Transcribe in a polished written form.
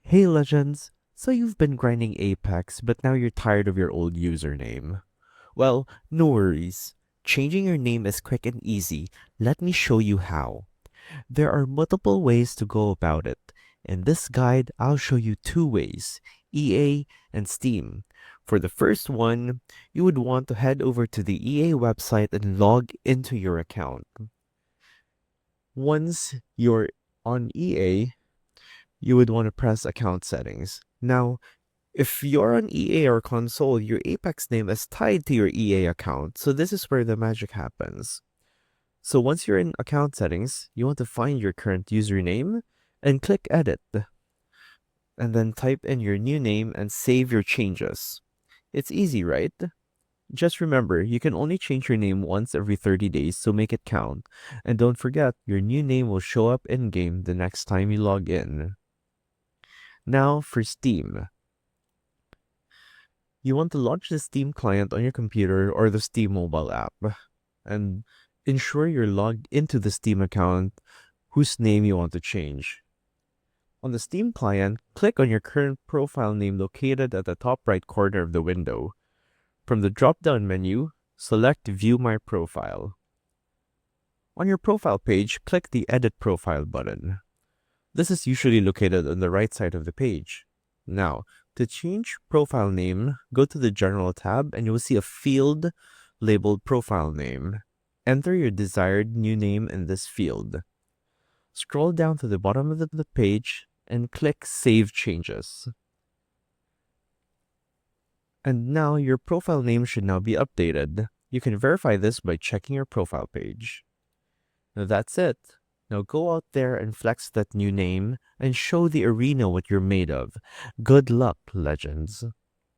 Hey legends! So you've been grinding Apex, but now you're tired of your old username. Well, no worries. Changing your name is quick and easy. Let me show you how. There are multiple ways to go about it. In this guide, I'll show you two ways, EA and Steam. For the first one, you would want to head over to the EA website and log into your account. Once you're on EA, you would want to press account settings. Now, if you're on EA or console, your Apex name is tied to your EA account, so this is where the magic happens. So once you're in account settings, you want to find your current username and click edit, and then type in your new name and save your changes. It's easy, right? Just remember, you can only change your name once every 30 days, so make it count. And don't forget, your new name will show up in-game the next time you log in. Now for Steam. You want to launch the Steam client on your computer or the Steam mobile app, and ensure you're logged into the Steam account whose name you want to change. On the Steam client, click on your current profile name located at the top right corner of the window. From the drop-down menu, select View My Profile. On your profile page, click the Edit Profile button. This is usually located on the right side of the page. Now, to change profile name, go to the General tab and you will see a field labeled Profile Name. Enter your desired new name in this field. Scroll down to the bottom of the page and click Save Changes. And now your profile name should now be updated. You can verify this by checking your profile page. Now that's it. Now go out there and flex that new name and show the arena what you're made of. Good luck, legends.